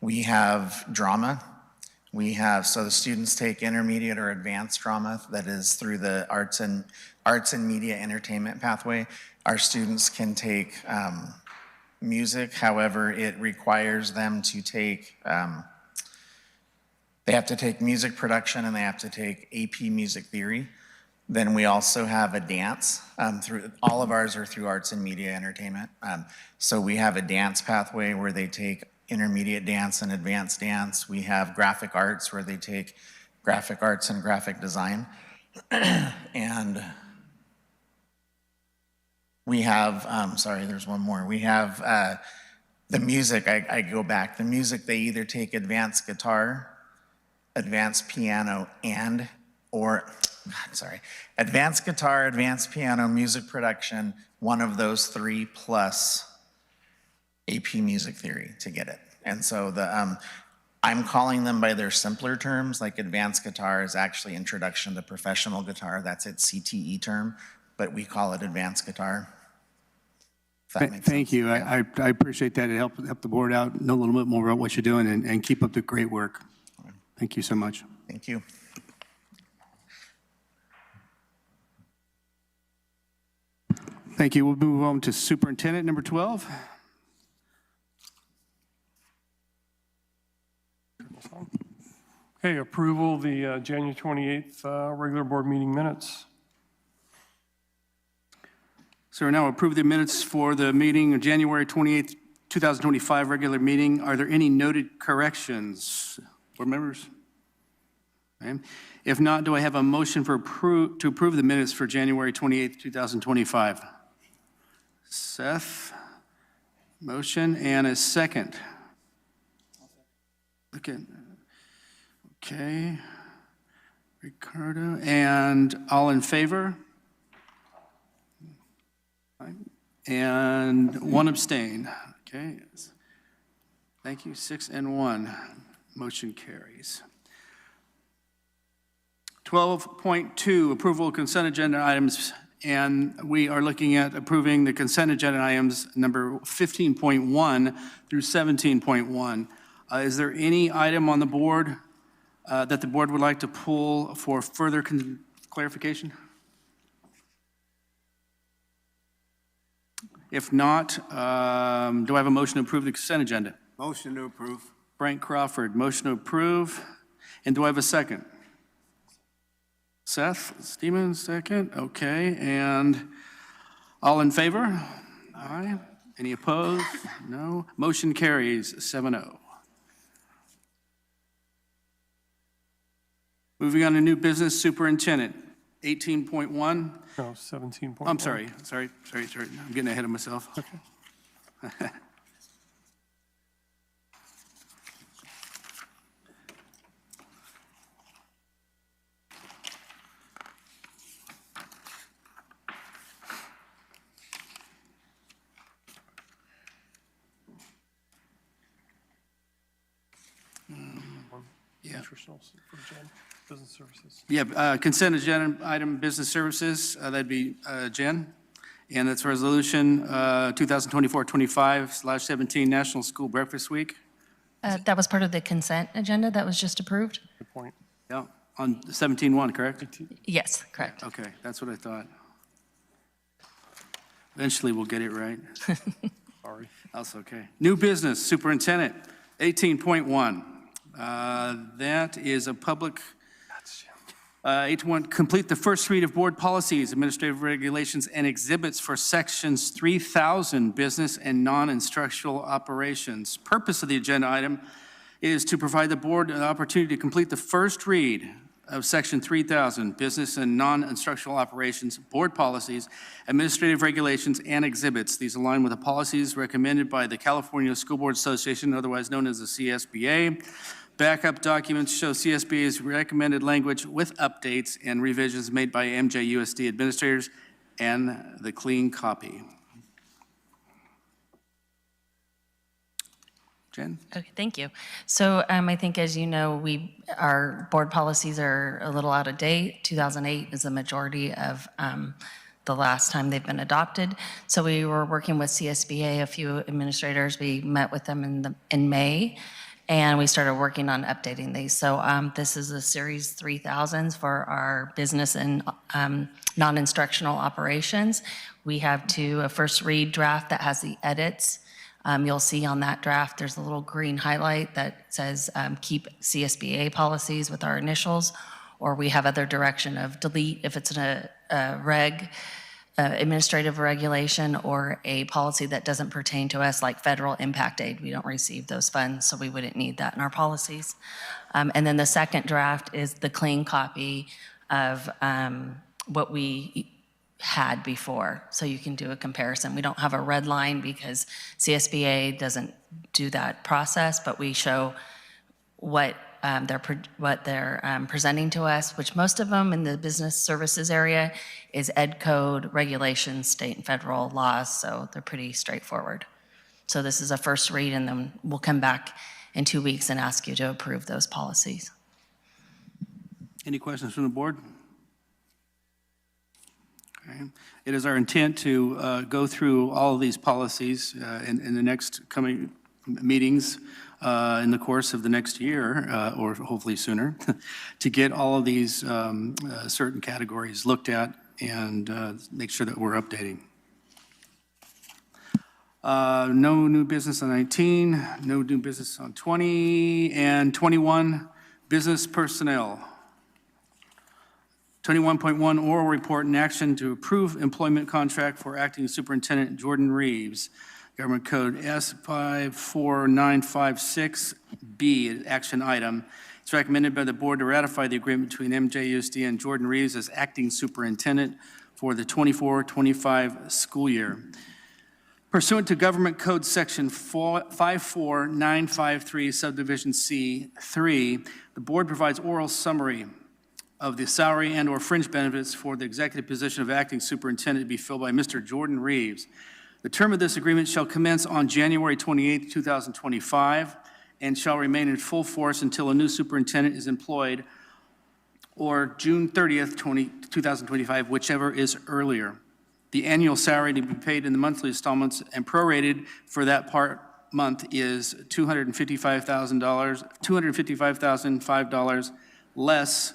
We have drama. So the students take intermediate or advanced drama that is through the arts and media entertainment pathway. Our students can take music, however, it requires them to take, they have to take music production and they have to take AP music theory. Then we also have a dance. All of ours are through arts and media entertainment. So we have a dance pathway where they take intermediate dance and advanced dance. We have graphic arts where they take graphic arts and graphic design. And we have, sorry, there's one more. We have the music, I go back. The music, they either take advanced guitar, advanced piano, advanced guitar, advanced piano, music production, one of those three plus AP music theory to get it. And so I'm calling them by their simpler terms, like advanced guitar is actually introduction to professional guitar. That's its CTE term, but we call it advanced guitar. Thank you. I appreciate that. It helped the board out, know a little bit more about what you're doing and keep up the great work. Thank you so much. Thank you. Thank you. We'll move on to Superintendent number 12. Okay, approval of the January 28th regular board meeting minutes. So we now approve the minutes for the meeting of January 28th, 2025 regular meeting. Are there any noted corrections? Board members? Okay. If not, do I have a motion to approve the minutes for January 28th, 2025? Seth, motion and a second. Okay. Ricardo, and all in favor? And one abstain. Okay. Thank you. 6 and 1. Motion carries. 12.2, approval of consent agenda items. And we are looking at approving the consent agenda items number 15.1 through 17.1. Is there any item on the board that the board would like to pull for further clarification? If not, do I have a motion to approve the consent agenda? Motion to approve. Frank Crawford, motion to approve. And do I have a second? Seth Stevens, second. Okay, and all in favor? Aye. Any opposed? No. Motion carries 7-0. Moving on to new business, superintendent, 18.1. No, 17.1. I'm sorry. I'm getting ahead of myself. Okay. Yeah. Business services. Yeah, consent agenda item, business services, that'd be Jen. And that's resolution 2024-25/17 National School Breakfast Week. That was part of the consent agenda that was just approved? Good point. Yeah, on 17-1, correct? Yes, correct. Okay, that's what I thought. Eventually, we'll get it right. Sorry. That's okay. New business, superintendent, 18.1. That is a public, 8.1, complete the first read of board policies, administrative regulations, and exhibits for sections 3,000, business and non-instructional operations. Purpose of the agenda item is to provide the board an opportunity to complete the first read of Section 3000, Business and Non-Instructional Operations, Board Policies, Administrative Regulations, and Exhibits. These align with the policies recommended by the California School Board Association, otherwise known as the CSBA. Backup documents show CSBA's recommended language with updates and revisions made by MJUSD administrators and the clean copy. Jen? Okay, thank you. So I think, as you know, our board policies are a little out of date. 2008 is the majority of the last time they've been adopted. So we were working with CSBA, a few administrators. We met with them in May, and we started working on updating these. So this is a Series 3000s for our business and non-instructional operations. We have a first read draft that has the edits. You'll see on that draft, there's a little green highlight that says keep CSBA policies with our initials, or we have other direction of delete if it's a administrative regulation or a policy that doesn't pertain to us, like federal impact aid. We don't receive those funds, so we wouldn't need that in our policies. And then the second draft is the clean copy of what we had before, so you can do a comparison. We don't have a red line because CSBA doesn't do that process, but we show what they're presenting to us, which most of them in the business services area is ed code, regulations, state and federal laws, so they're pretty straightforward. So this is a first read, and then we'll come back in 2 weeks and ask you to approve those policies. Any questions from the board? It is our intent to go through all of these policies in the next coming meetings in the course of the next year, or hopefully sooner, to get all of these certain categories looked at and make sure that we're updating. No new business on 19, no new business on 20, and 21, business personnel. 21.1, oral report and action to approve employment contract for acting superintendent Jordan Reeves. Government Code S54956B, action item. It's recommended by the board to ratify the agreement between MJUSD and Jordan Reeves as acting superintendent for the 24-25 school year. Pursuant to Government Code Section 54953, Subdivision C3, the board provides oral summary of the salary and or fringe benefits for the executive position of acting superintendent to be filled by Mr. Jordan Reeves. The term of this agreement shall commence on January 28, 2025, and shall remain in full force until a new superintendent is employed, or June 30th, 2025, whichever is earlier. The annual salary to be paid in the monthly installments and prorated for that month is $255,005 less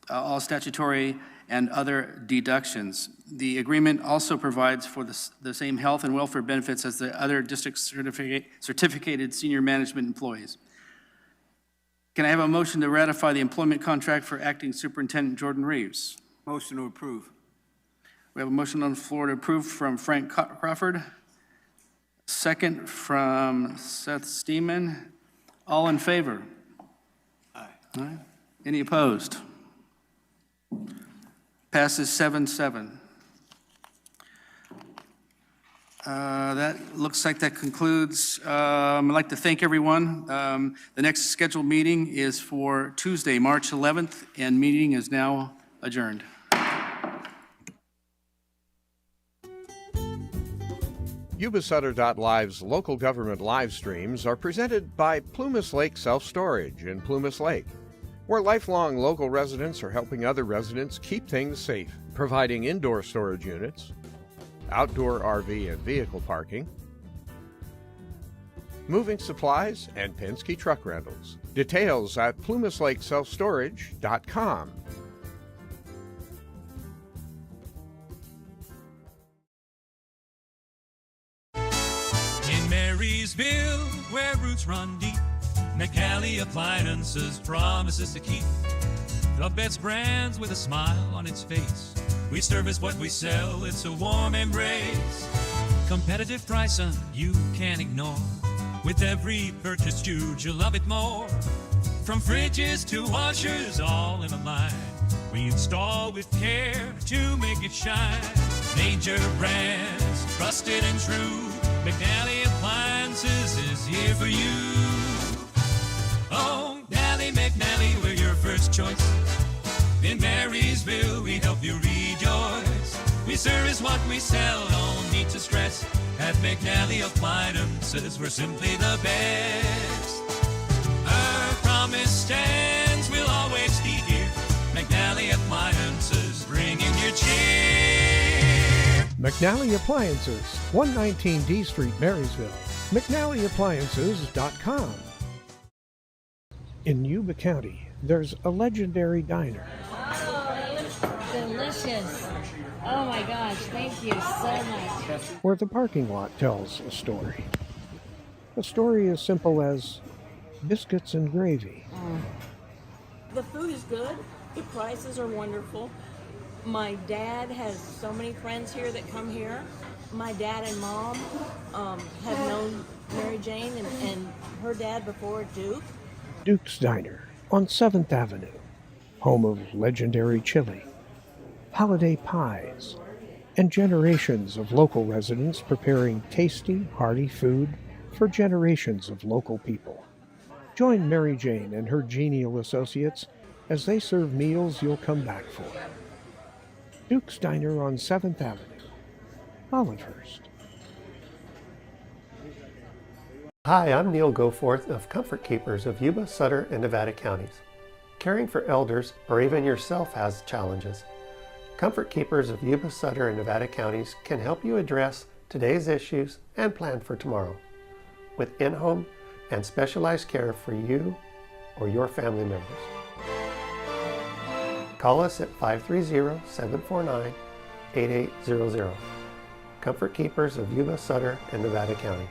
all statutory and other deductions. The agreement also provides for the same health and welfare benefits as the other district certificated senior management employees. Can I have a motion to ratify the employment contract for acting superintendent Jordan Reeves? Motion to approve. We have a motion on the floor to approve from Frank Crawford. Second from Seth Steeman. All in favor? Aye. All right. Any opposed? Passes 7-7. That looks like that concludes. I'd like to thank everyone. The next scheduled meeting is for Tuesday, March 11th, and meeting is now adjourned. Yuba-Sutter.live's local government live streams are presented by Plumas Lake Self-Storage in Plumas Lake, where lifelong local residents are helping other residents keep things safe, providing indoor storage units, outdoor RV and vehicle parking, moving supplies, and Penske truck rentals. Details at plumaslakeselfstorage.com. Marysville, where roots run deep, McNally Appliances promises to keep the best brands with a smile on its face. We service what we sell, it's a warm embrace. Competitive pricing you can't ignore. With every purchase you'll love it more. From fridges to washers, all in a line. We install with care to make it shine. Major brands, trusted and true. McNally Appliances is here for you. Oh, McNally, we're your first choice. In Marysville, we help you rejoice. We service what we sell, no need to stress. At McNally Appliances, we're simply the best. Our promise stands, we'll always be here. McNally Appliances, bringing your cheer. McNally Appliances, 119 D Street, Marysville. McNallyAppliances.com. In Yuba County, there's a legendary diner. Delicious. Oh my gosh, thank you so much. Where the parking lot tells a story. A story as simple as biscuits and gravy. The food is good. The prices are wonderful. My dad has so many friends here that come here. My dad and mom have known Mary Jane and her dad before Duke. Duke's Diner on 7th Avenue, home of legendary chili, holiday pies, and generations of local residents preparing tasty, hearty food for generations of local people. Join Mary Jane and her genial associates as they serve meals you'll come back for. Duke's Diner on 7th Avenue, Olivehurst. Hi, I'm Neil Goforth of Comfort Keepers of Yuba-Sutter and Nevada counties. Caring for elders or even yourself has challenges. Comfort Keepers of Yuba-Sutter and Nevada counties can help you address today's issues and plan for tomorrow with in-home and specialized care for you or your family members. Call us at 530-749-8800. Comfort Keepers of Yuba-Sutter and Nevada counties.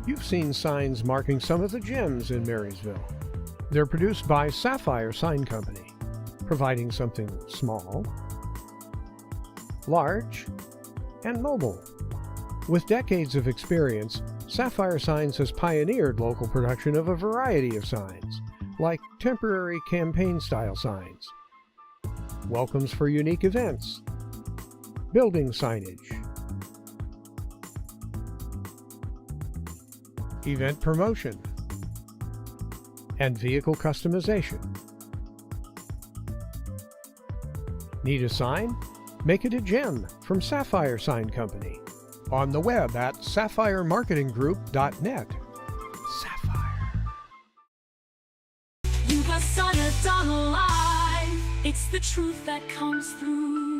You've seen signs marking some of the gyms in Marysville. They're produced by Sapphire Sign Company, providing something small, large, and mobile. With decades of experience, Sapphire Signs has pioneered local production of a variety of signs, like temporary campaign-style signs, welcomes for unique events, building signage, event promotion, and vehicle customization. Need a sign? Make it a gem from Sapphire Sign Company. On the web at sapphiremarketinggroup.net. Sapphire. Yuba-Sutter done live. It's the truth that comes through.